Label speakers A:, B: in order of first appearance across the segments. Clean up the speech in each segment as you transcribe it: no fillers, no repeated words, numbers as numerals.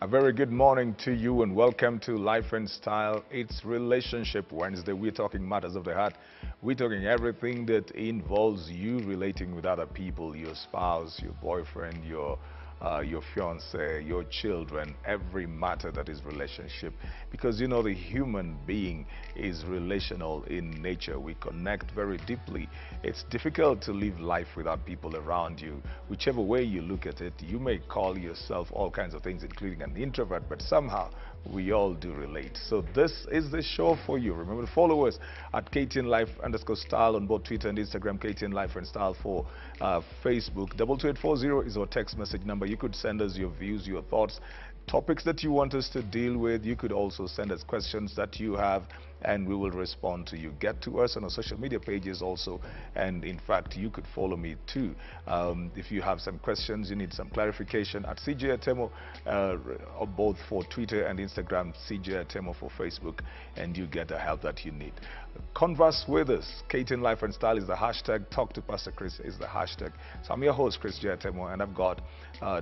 A: very good morning to you and welcome to Life and Style. It's Relationship Wednesday. We're talking matters of the heart. We're talking everything that involves you relating with other people, your spouse, your boyfriend, your fiance, your children, every matter that is relationship. Because you know the human being is relational in nature. We connect very deeply. It's difficult to live life without people around you. Whichever way you look at it, you may call yourself all kinds of things, including an introvert, but somehow we all do relate. So this is the show for you. Remember to follow us at KTN_Life_ on both Twitter and Instagram, KTN Life and Style for Facebook. 22840 is our text message number. You could send us your views, your thoughts, topics that you want us to deal with. You could also send us questions that you have and we will respond to you. Get to us on our social media pages also, and in fact you could follow me too. If you have some questions, you need some clarification, at CJ Atemo, both for Twitter and Instagram, CJ Atemo for Facebook, and you get the help that you need. Converse with us. KTN Life and Style is the hashtag. Talk to Pastor Chris is the hashtag. So I'm your host, Chris J. Atemo, and I've got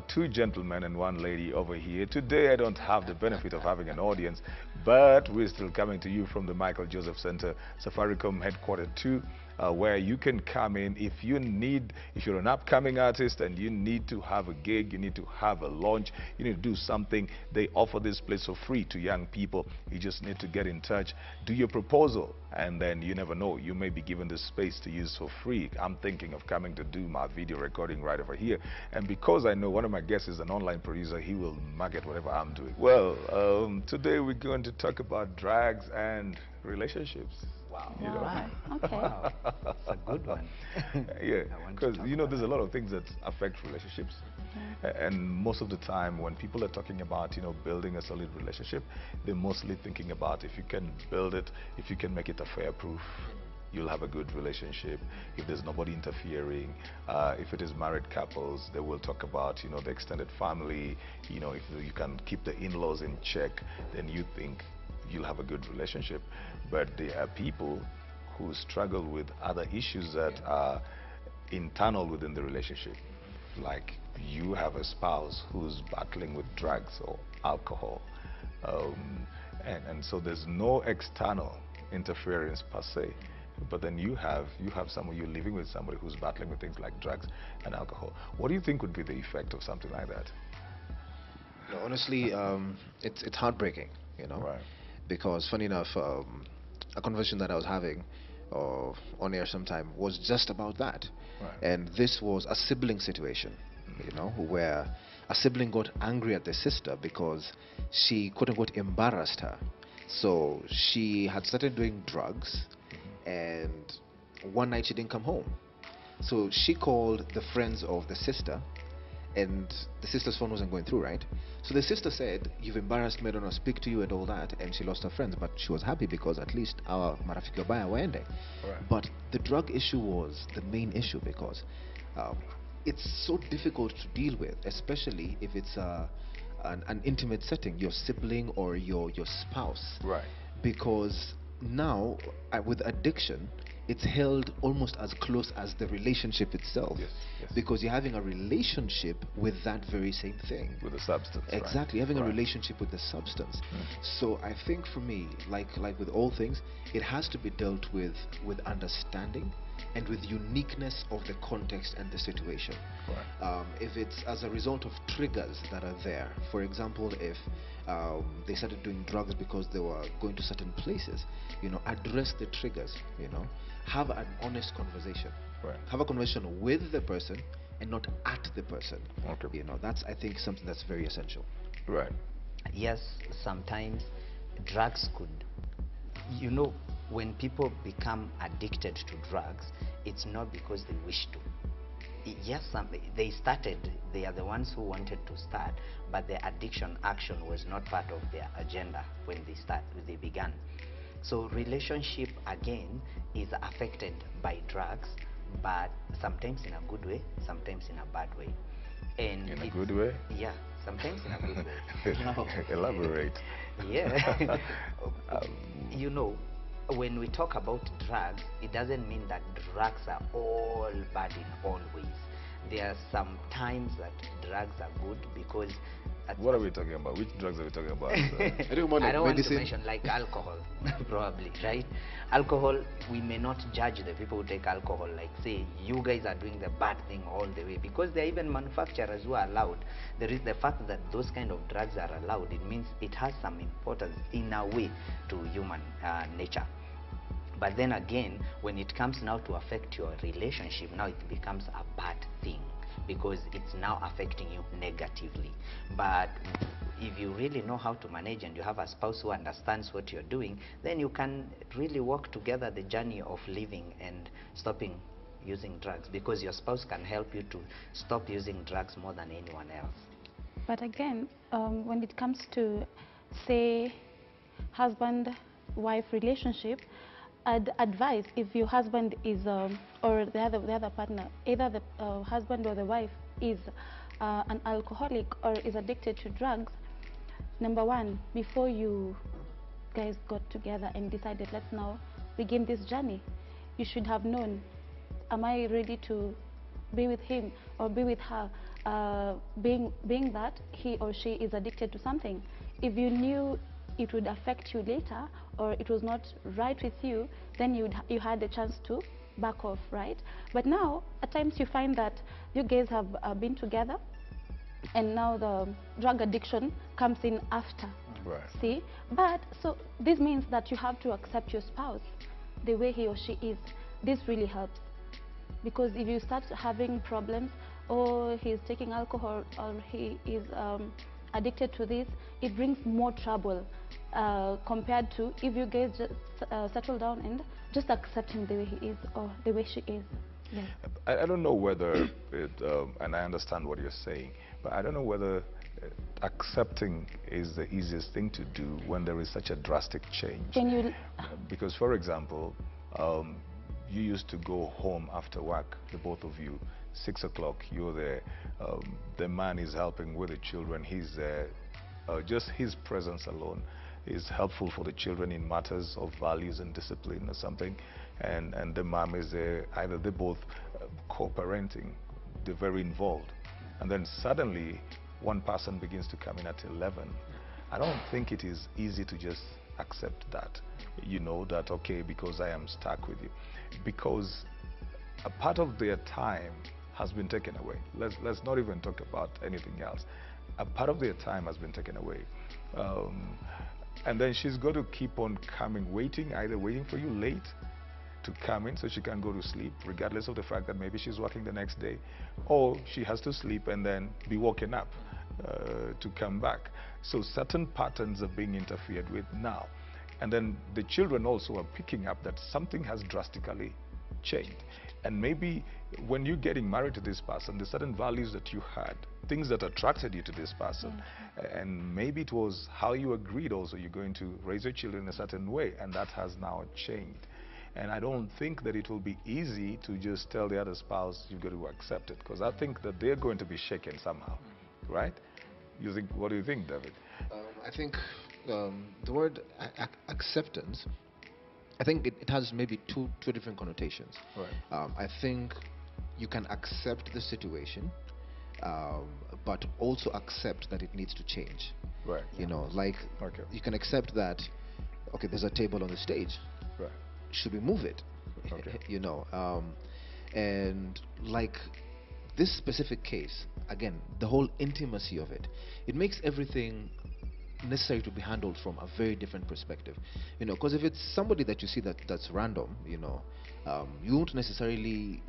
A: two gentlemen and one lady over here. Today I don't have the benefit of having an audience, but we're still coming to you from the Michael Joseph Center, Safaricom Headquarters 2, where you can come in if you're an upcoming artist and you need to have a gig, you need to have a launch, you need to do something. They offer this place for free to young people. You just need to get in touch, do your proposal, and then you never know, you may be given this space to use for free. I'm thinking of coming to do my video recording right over here, and because I know one of my guests is an online producer, he will market whatever I'm doing. Well, today we're going to talk about drugs and relationships.
B: Wow.
A: You know?
B: Right. Okay. Wow. That's a good one.
A: Yeah, because you know there's a lot of things that affect relationships, and most of the time when people are talking about building a solid relationship, they're mostly thinking about if you can build it, if you can make it affair proof, you'll have a good relationship. If there's nobody interfering, if it is married couples, they will talk about the extended family. If you can keep the in-laws in check, then you think you'll have a good relationship. But there are people who struggle with other issues that are internal within the relationship. Like you have a spouse who's battling with drugs or alcohol, and so there's no external interference per se, but then you have someone, you're living with somebody who's battling with things like drugs and alcohol. What do you think would be the effect of something like that?
C: No, honestly, it's heartbreaking,
A: Right.
C: because funny enough, a conversation that I was having on air sometime was just about that.
A: Right.
C: And this was a sibling situation, where a sibling got angry at the sister because she quote unquote embarrassed her. So she had started doing drugs, and one night she didn't come home. So she called the friends of the sister, and the sister's phone wasn't going through, right? So the sister said, "You've embarrassed me, I don't want to speak to you," and all that, and she lost her friends. But she was happy because at least our marafiki wabaya waende.
A: Right.
C: But the drug issue was the main issue because it's so difficult to deal with, especially if it's an intimate setting, your sibling or your spouse.
A: Right.
C: Because now, with addiction, it's held almost as close as the relationship itself.
A: Yes, yes.
C: Because you're having a relationship with that very same thing.
A: With the substance.
C: Exactly,
A: right.
C: having a
A: Right.
C: relationship with the substance. So I think for me, like with all things, it has to be dealt with understanding and with uniqueness of the context and the situation.
A: Right.
C: If it's as a result of triggers that are there, for example, if they started doing drugs because they were going to certain places, address the triggers, have an honest conversation.
A: Right.
C: Have a conversation with the person and not at the person.
A: Okay.
C: That's, I think, something that's very essential.
A: Right.
B: Yes, sometimes drugs could, when people become addicted to drugs, it's not because they wish to. Yes, they are the ones who wanted to start, but the addiction action was not part of their agenda when they began. So relationship again is affected by drugs, but sometimes in a good way, sometimes in a bad way. And
A: in a good way?
B: Yeah, sometimes in a good way.
A: Elaborate.
B: Yeah. When we talk about drugs, it doesn't mean that drugs are all bad in all ways. There are some times that drugs are good because
A: What are we talking about? Which drugs are we talking about?
C: I don't want
B: I
C: like
B: don't want to
C: medicine.
B: mention like alcohol, probably, right? Alcohol, we may not judge the people who take alcohol, like say, you guys are doing the bad thing all the way, because there are even manufacturers who are allowed. There is the fact that those kind of drugs are allowed, it means it has some importance in a way to human nature. But then again, when it comes now to affect your relationship, now it becomes a bad thing, because it's now affecting you negatively. But if you really know how to manage and you have a spouse who understands what you're doing, then you can really walk together the journey of living and stopping using drugs, because your spouse can help you to stop using drugs more than anyone else.
D: But again, when it comes to, say, husband-wife relationship, I'd advise, if your husband is, or the other partner, either the husband or the wife is an alcoholic or is addicted to drugs, number one, before you guys got together and decided, let's now begin this journey, you should have known, am I ready to be with him or be with her, being that he or she is addicted to something. If you knew it would affect you later, or it was not right with you, then you had a chance to back off, right? But now, at times you find that you guys have been together, and now the drug addiction comes in after.
A: Right.
D: See? But, so this means that you have to accept your spouse the way he or she is. This really helps. Because if you start having problems, or he's taking alcohol, or he is addicted to this, it brings more trouble compared to if you guys just settle down and just accept him the way he is or the way she is. Yeah.
A: I don't know whether it, and I understand what you're saying, but I don't know whether accepting is the easiest thing to do when there is such a drastic change.
D: Can you?
A: Because, for example, you used to go home after work, the both of you, 6 o'clock, you're there, the man is helping with the children, he's there, just his presence alone is helpful for the children in matters of values and discipline or something, and the mom is there, either they're both co-parenting, they're very involved, and then suddenly one person begins to come in at 11. I don't think it is easy to just accept that, you know, that okay, because I am stuck with you, because a part of their time has been taken away. Let's not even talk about anything else. A part of their time has been taken away. And then she's got to keep on coming, waiting, either waiting for you late to come in so she can go to sleep, regardless of the fact that maybe she's working the next day, or she has to sleep and then be woken up to come back. So certain patterns are being interfered with now. And then the children also are picking up that something has drastically changed. And maybe when you're getting married to this person, the certain values that you had, things that attracted you to this person, and maybe it was how you agreed also, you're going to raise your children in a certain way, and that has now changed. And I don't think that it will be easy to just tell the other spouse, you've got to accept it, because I think that they're going to be shaken somehow, right? You think, what do you think, David?
C: I think the word acceptance, I think it has maybe two different connotations.
A: Right.
C: I think you can accept the situation, but also accept that it needs to change.
A: Right.
C: You know, like
A: Okay.
C: you can accept that, okay, there's a table on the stage.
A: Right.
C: Should we move it?
A: Okay.
C: You know, and like this specific case, again, the whole intimacy of it, it makes everything necessary to be handled from a very different perspective, you know, because if it's somebody that you see that's random, you know, you won't necessarily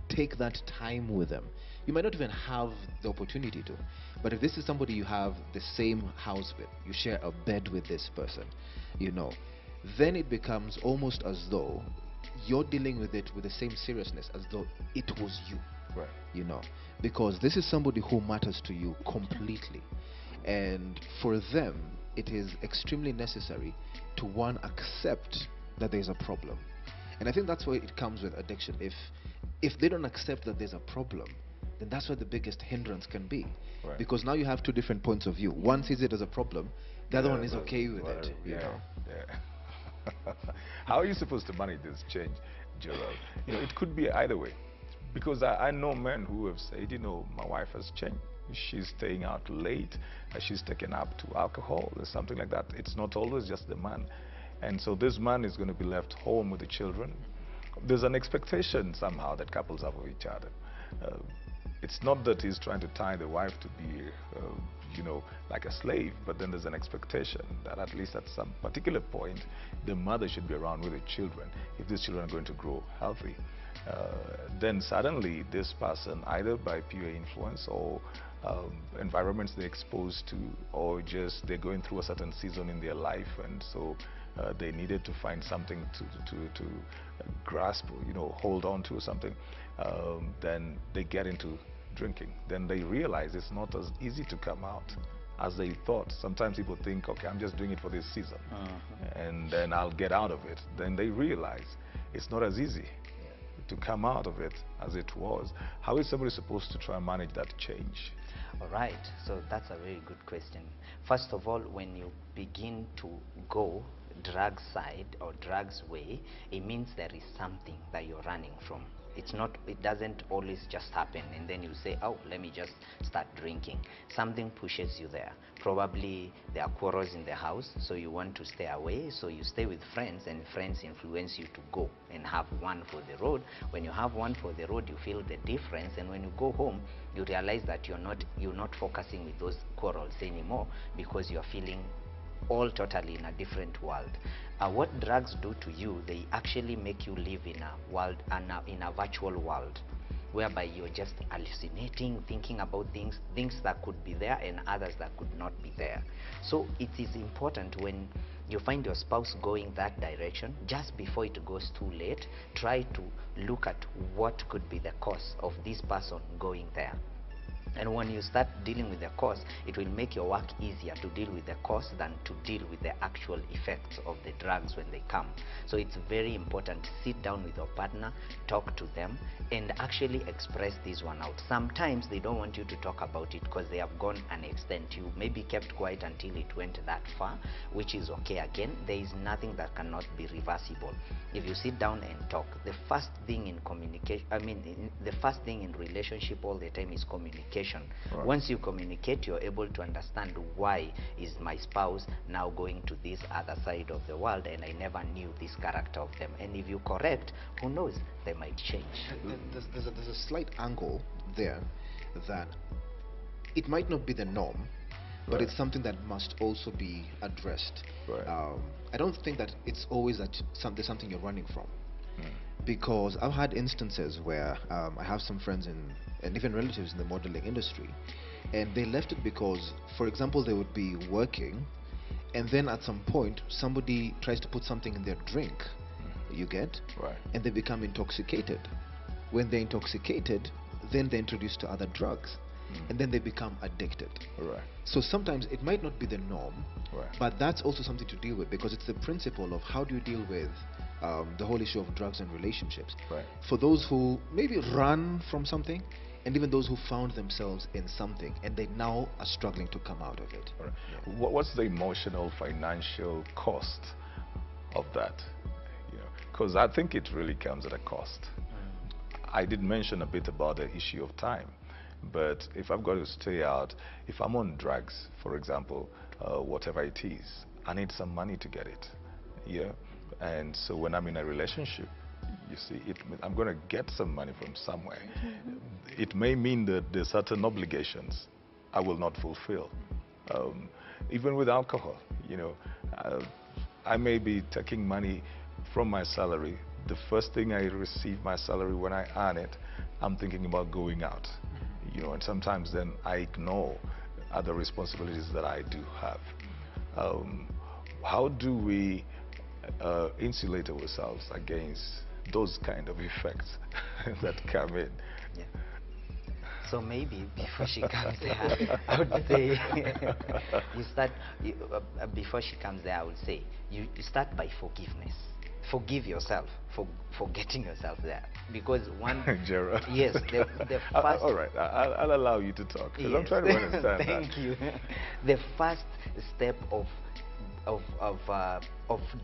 C: take that time with them. You might not even have the opportunity to. But if this is somebody you have the same house with, you share a bed with this person, you know, then it becomes almost as though you're dealing with it with the same seriousness as though it was you.
A: Right.
C: You know, because this is somebody who matters to you completely. And for them, it is extremely necessary to, one, accept that there's a problem. And I think that's where it comes with addiction. If they don't accept that there's a problem, then that's where the biggest hindrance can be.
A: Right.
C: Because now you have two different points of view. One sees it as a problem, the other one is okay with
A: whatever,
C: it. You know.
A: Yeah. How are you supposed to manage this change, Gerald? You know, it could be either way. Because I know men who have said, you know, my wife has changed. she's staying out late, she's taken up to alcohol or something like that. It's not always just the man. And so this man is going to be left home with the children. There's an expectation somehow that couples have of each other. Uh, it's not that he's trying to tie the wife to be, like a slave, but then there's an expectation that at least at some particular point, the mother should be around with the children if these children are going to grow healthy. Then suddenly this person, either by peer influence or environments they're exposed to, or just they're going through a certain season in their life, and so they needed to find something to grasp, hold on to, or something, then they get into drinking. Then they realize it's not as easy to come out as they thought. Sometimes people think, okay, I'm just doing it for this season, and then I'll get out of it. Then they realize it's not as easy to come out of it as it was. How is somebody supposed to try and manage that change?
B: All right, so that's a very good question. First of all, when you begin to go drug side or drugs way, it means there is something that you're running from. It doesn't always just happen and then you say, oh, let me just start drinking. Something pushes you there. Probably there are quarrels in the house, so you want to stay away, so you stay with friends, and friends influence you to go and have one for the road. When you have one for the road, you feel the difference, and when you go home, you realize that you're not focusing with those quarrels anymore, because you're feeling all totally in a different world. What drugs do to you, they actually make you live in a world, in a virtual world, whereby you're just hallucinating, thinking about things that could be there and others that could not be there. So it is important, when you find your spouse going that direction, just before it goes too late, try to look at what could be the cause of this person going there. And when you start dealing with the cause, it will make your work easier to deal with the cause than to deal with the actual effects of the drugs when they come. So it's very important to sit down with your partner, talk to them, and actually express this one out. Sometimes they don't want you to talk about it because they have gone an extent. You maybe kept quiet until it went that far, which is okay. Again, there is nothing that cannot be reversible. If you sit down and talk, the first thing in communication, the first thing in relationship all the time is communication. Right. Once you communicate, you're able to understand, why is my spouse now going to this other side of the world and I never knew this character of them. And if you correct, who knows, they might change.
C: There's a slight angle there that it might not be the norm, but right, it's something that must also be addressed. Right. I don't think that it's always that there's something you're running from. Because I've had instances where I have some friends and even relatives in the modeling industry, and they left it because, for example, they would be working, and then at some point somebody tries to put something in their drink, you get, right, and they become intoxicated. When they're intoxicated, then they're introduced to other drugs, and then they become addicted. Right. So sometimes it might not be the norm, right, but that's also something to deal with, because it's the principle of how do you deal with the whole issue of drugs and relationships. Right. For those who maybe run from something, and even those who found themselves in something and they now are struggling to come out of it. Right.
A: Yeah. What's the emotional, financial cost of that? Because I think it really comes at a cost. I did mention a bit about the issue of time, but if I've got to stay out, if I'm on drugs, for example, whatever it is, I need some money to get it. Yeah. And so when I'm in a relationship, you see, I'm going to get some money from somewhere. It may mean that there's certain obligations I will not fulfill. Even with alcohol, I may be taking money from my salary. The first thing I receive my salary, when I earn it, I'm thinking about going out. And sometimes then I ignore other responsibilities that I do have. How do we insulate ourselves against those kind of effects that come in?
B: Yeah. So maybe before she comes there, I would say before she comes there, I would say you start by forgiveness. Forgive yourself for getting yourself there, because one
A: Gerald.
B: Yes, the first
A: all right, I'll allow you to talk, because yes, I'm trying to understand
B: thank you. The first step of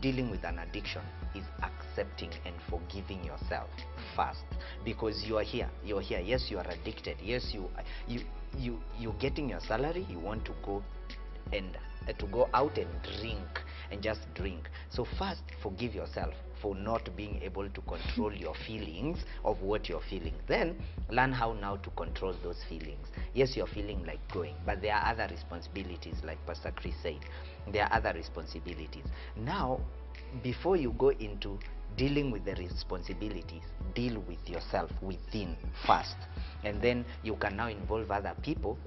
B: dealing with an addiction is accepting and forgiving yourself first, because you are here, yes, you are addicted, yes, you're getting your salary, you want to go and to go out and drink and just drink. So first, forgive yourself for not being able to control your feelings of what you're feeling. Then learn how now to control those feelings. Yes, you're feeling like going, but there are other responsibilities, like Pastor Chris said. There are other responsibilities. Now, before you go into dealing with the responsibilities, deal with yourself within first, and then you can now involve other people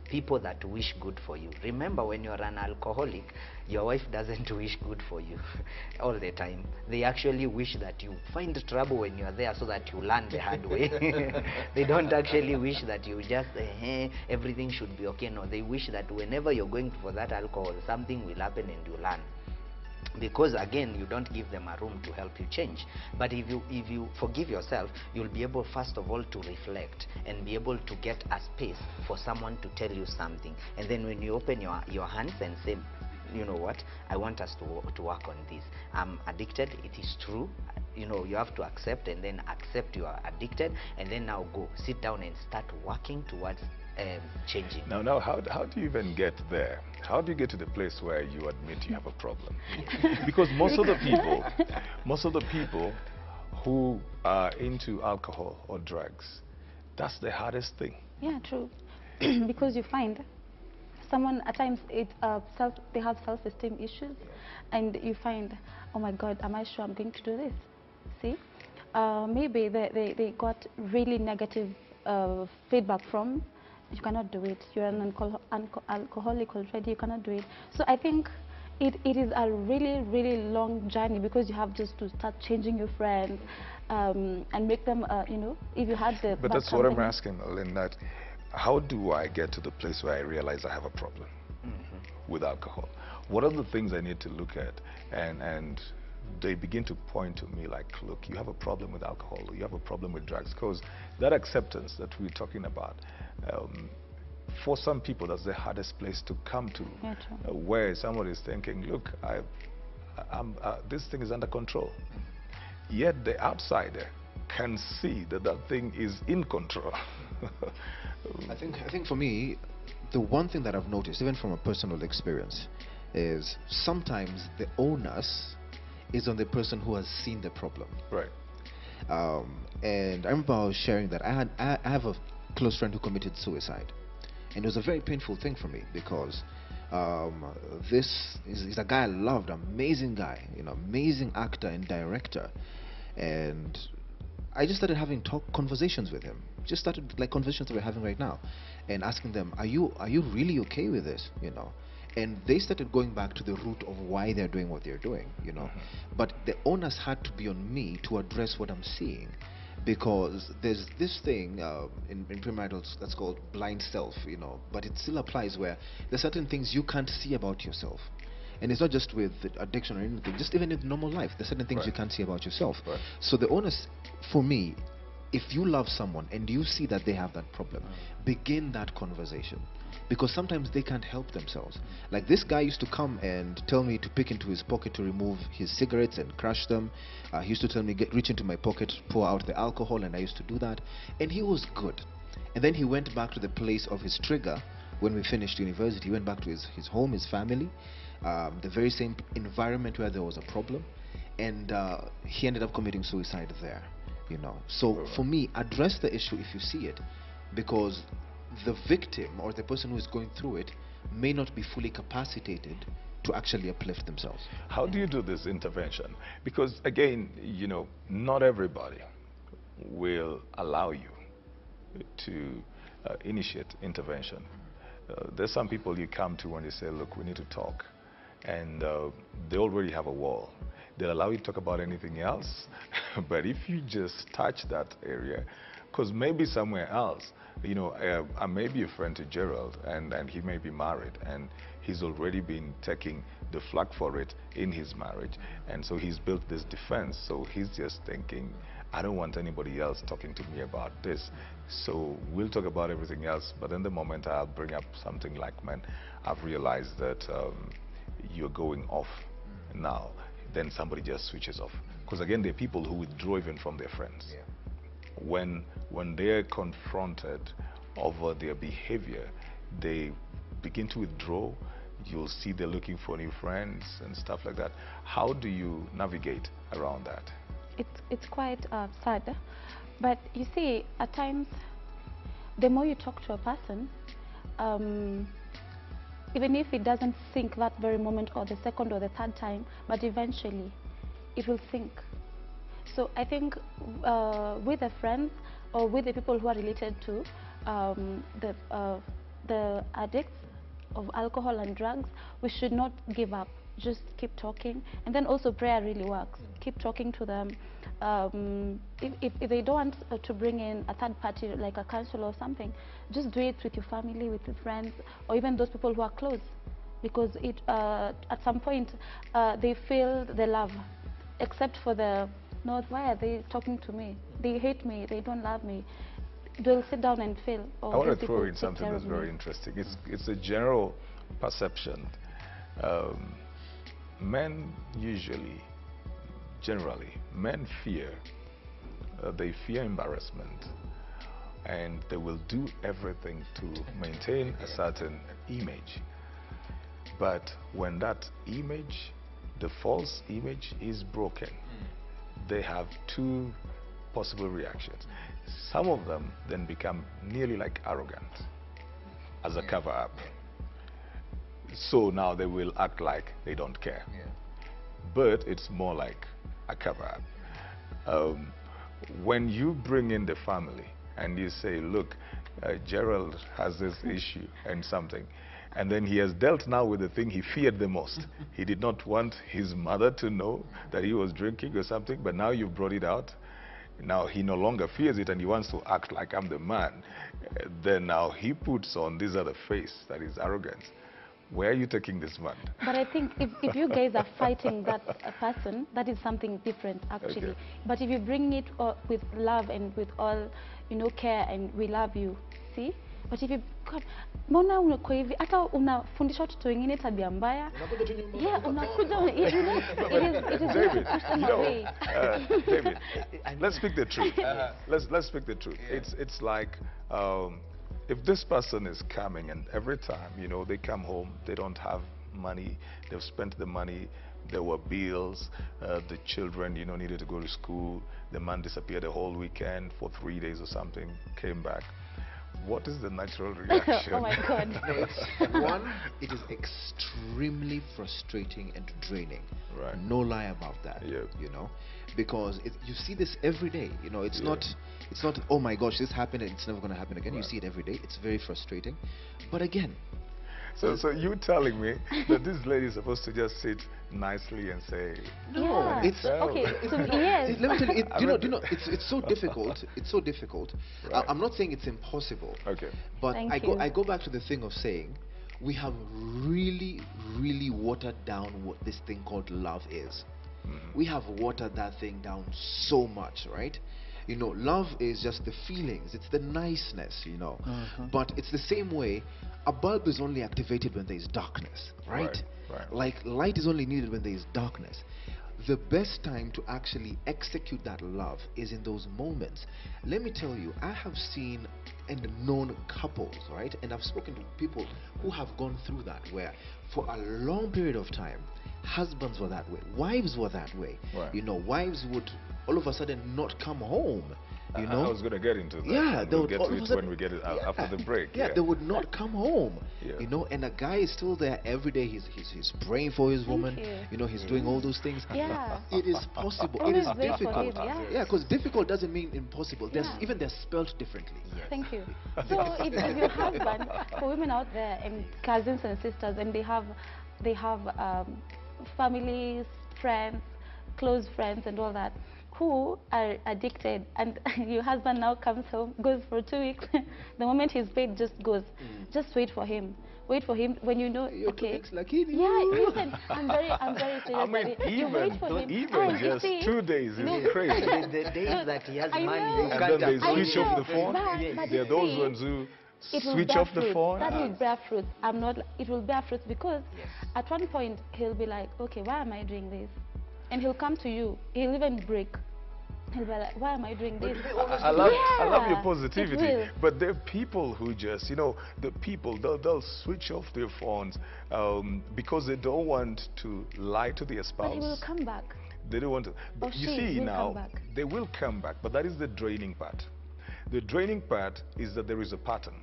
B: that wish good for you. Remember, when you're an alcoholic, your wife doesn't wish good for you all the time. They actually wish that you find trouble when you're there so that you learn the hard way. They don't actually wish that you just everything should be okay. No, they wish that whenever you're going for that alcohol, something will happen and you learn, because again, you don't give them a room to help you change. But if you forgive yourself, you'll be able first of all to reflect and be able to get a space for someone to tell you something. And then when you open your hands and say, you know what, I want us to work on this. I'm addicted, it is true. You know, you have to accept, and then accept you are addicted, and then now go sit down and start working towards changing.
A: Now, how do you even get there? How do you get to the place where you admit you have a problem? Because most of the people who are into alcohol or drugs, that's the hardest thing.
D: Yeah, true. Because you find someone at times they have self-esteem issues, and you find, oh my God, am I sure I'm going to do this? See, maybe they got really negative feedback from, you cannot do it, you're an alcoholic already, you cannot do it. So I think it is a really long journey, because you have just to start changing your friends and make them, you know, if you had the
A: But
D: bad
A: that's what I'm
D: company.
A: asking, Lynn, that how do I get to the place where I realize I have a problem with alcohol? What are the things I need to look at? And they begin to point to me like, look, you have a problem with alcohol, or you have a problem with drugs. Because that acceptance that we're talking about, for some people, that's the hardest place to come to,
D: Yeah, true.
A: where somebody is thinking, look, this thing is under control. Yet the outsider can see that that thing is in control.
C: I think for me, the one thing that I've noticed, even from a personal experience, is sometimes the onus is on the person who has seen the problem.
A: Right.
C: And I remember I was sharing that I have a close friend who committed suicide, and it was a very painful thing for me, because this is a guy I loved, amazing guy, you know, amazing actor and director, and I just started having conversations with him. Just started like conversations that we're having right now, and asking them, are you really okay with this? You know, and they started going back to the root of why they're doing what they're doing. You know, but the onus had to be on me to address what I'm seeing, because there's this thing in premarital that's called blind self. You know, but it still applies where there's certain things you can't see about yourself. And it's not just with addiction or anything, just even in normal life, there's certain things you can't see about yourself.
A: Right.
C: So the onus, for me, if you love someone and you see that they have that problem, begin that conversation. Because sometimes they can't help themselves. Like this guy used to come and tell me to pick into his pocket to remove his cigarettes and crush them. He used to tell me, reach into my pocket, pour out the alcohol, and I used to do that. And he was good. And then he went back to the place of his trigger when we finished university. He went back to his home, his family, the very same environment where there was a problem, and he ended up committing suicide there. You know, so for me, address the issue if you see it, because the victim or the person who is going through it may not be fully capacitated to actually uplift themselves.
A: How do you do this intervention? Because again, you know, not everybody will allow you to initiate intervention. There's some people you come to when they say, look, we need to talk, and they already have a wall. They'll allow you to talk about anything else, but if you just touch that area, because maybe somewhere else, you know, I may be a friend to Gerald, and he may be married, and he's already been taking the flak for it in his marriage, and so he's built this defense. So he's just thinking, I don't want anybody else talking to me about this, so we'll talk about everything else, but in the moment I'll bring up something like, man, I've realized that you're going off now. Then somebody just switches off, because again, there are people who withdraw even from their friends. When they're confronted over their behavior, they begin to withdraw. You'll see they're looking for new friends and stuff like that. How do you navigate around that?
D: It's quite sad, but you see, at times, the more you talk to a person, even if it doesn't sink that very moment or the second or the third time, but eventually it will sink. So I think with the friends or with the people who are related to the addicts of alcohol and drugs, we should not give up. Just keep talking, and then also prayer really works. Keep talking to them. If they don't want to bring in a third party like a counselor or something, just do it with your family, with your friends, or even those people who are close, because at some point they feel the love, except for the no, why are they talking to me? They hate me. They don't love me. They'll sit down and feel. Oh,
A: I want
D: these
A: to throw
D: people
A: in
D: take
A: something
D: care
A: that's
D: of
A: very
D: me.
A: interesting. It's a general perception. Men usually, generally, men fear. They fear embarrassment, and they will do everything to maintain a certain image. But when that image, the false image, is broken, they have two possible reactions. Some of them then become nearly like arrogant as a cover-up. So now they will act like they don't care. But it's more like a cover-up. When you bring in the family and you say, look, Gerald has this issue and something, and then he has dealt now with the thing he feared the most. He did not want his mother to know that he was drinking or something, but now you've brought it out. Now he no longer fears it and he wants to act like I'm the man. Then now he puts on this other face that is arrogance. Where are you taking this man?
D: But I think if you guys are fighting that person, that is something different actually.
A: Okay.
D: But if you bring it with love and with all, care and we love you, see? But if you God, mbona uko hivi hata unafundisha watoto wengine tabia mbaya. Yeah, unakuja it is
A: David,
D: not a Christian way.
A: David, let's speak the truth. Let's speak the truth. It's like if this person is coming and every time, they come home, they don't have money, they've spent the money, there were bills, the children, needed to go to school, the man disappeared the whole weekend for 3 days or something, came back. What is the natural reaction?
D: Oh my God.
C: One, it is extremely frustrating and draining.
A: Right.
C: No lie about that.
A: Yeah.
C: Because you see this every day. It's not. Oh my gosh, this happened and it's never going to happen again.
A: Right.
C: You see it every day. It's very frustrating. But again,
A: So you telling me that this lady is supposed to just sit nicely and say,
C: no,
D: Yeah.
C: it's
D: Okay. So yes.
C: let me tell you, do you know, it's so difficult. It's so difficult.
A: Right.
C: I'm not saying it's impossible.
A: okay,
C: But
D: Thank
C: I
D: you.
C: go back to the thing of saying we have really, really watered down what this thing called love is. We have watered that thing down so much, right? Love is just the feelings, it's the niceness, But it's the same way a bulb is only activated when there is darkness, right?
A: Right.
C: Like light is only needed when there is darkness. The best time to actually execute that love is in those moments. Let me tell you, I have seen and known couples, right? And I've spoken to people who have gone through that, where for a long period of time, husbands were that way, wives were that way.
A: Right.
C: Wives would all of a sudden not come home.
A: I was going to get into that.
C: Yeah,
A: We'll
C: would
A: get
C: all
A: to
C: of a
A: it
C: sudden-
A: when we get it
C: yeah,
A: after the break.
C: Yeah, they would not come home.
A: Yeah.
C: And a guy is still there every day. He's praying for his woman.
D: you.
C: He's doing all those things.
D: Yeah.
C: It is possible. It
D: Always
C: is
D: wait for
C: difficult.
D: him, yes.
C: Yeah, because difficult doesn't mean impossible.
D: Yeah.
C: Even they're spelled differently.
D: Thank you. So if your husband, for women out there and cousins and sisters, and they have families, friends, close friends and all that, who are addicted, and your husband now comes home, goes for 2 weeks, the moment he's paid, just goes. Just wait for him. Wait for him when
C: Your 2
D: okay.
C: weeks like him.
D: Yeah, listen, I'm very serious.
A: I mean,
D: about it. You wait for him.
A: even
D: Oh, you
A: just
D: see?
A: 2 days is
D: No.
A: crazy.
B: The days that he has
D: I
B: money,
D: know.
B: you
A: And
B: can't
A: then they
B: afford
A: switch
B: it.
A: off the phone.
D: But
A: There are
D: you
A: those
D: see,
A: ones who
D: it will
A: switch
D: bear
A: off the
D: fruit.
A: phone.
D: That will bear fruit. It will bear fruit because at one point he'll be like, okay, why am I doing this? And he'll come to you. He'll even break. He'll be like, why am I doing this?
A: I love your
D: Yeah,
A: positivity,
D: it will.
A: but there are people who just, the people, they'll switch off their phones because they don't want to lie to their
D: But he will
A: spouse.
D: come back.
A: They don't want to.
D: Or
A: But you
D: she
A: see
D: will come
A: now,
D: back.
A: they will come back, but that is the draining part. The draining part is that there is a pattern.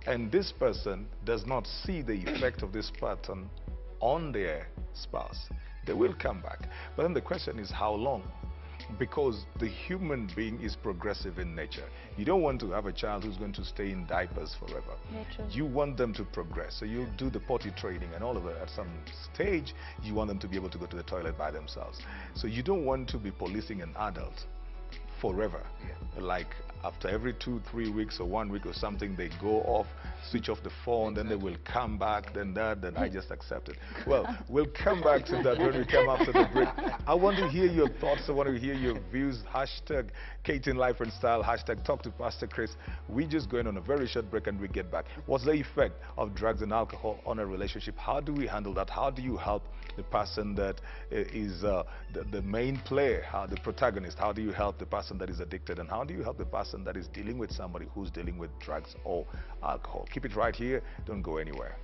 A: And this person does not see the effect of this pattern on their spouse. They will come back. But then the question is how long? Because the human being is progressive in nature. You don't want to have a child who's going to stay in diapers forever.
D: Yeah, true.
A: You want them to progress. So you do the potty training and all of that. At some stage, you want them to be able to go to the toilet by themselves. So you don't want to be policing an adult forever. Like after every 2-3 weeks or 1 week or something, they go off, switch off the phone, then they will come back, then I just accept it. Well, we'll come back to that when we come after the break. I want to hear your thoughts. I want to hear your views. Hashtag Kate in Life and Style. Hashtag Talk to Pastor Chris. We're just going on a very short break and we get back. What's the effect of drugs and alcohol on a relationship? How do we handle that? How do you help the person that is the main player, the protagonist? How do you help the person that is addicted? And how do you help the person that is dealing with somebody who's dealing with drugs or alcohol? Keep it right here. Don't go anywhere.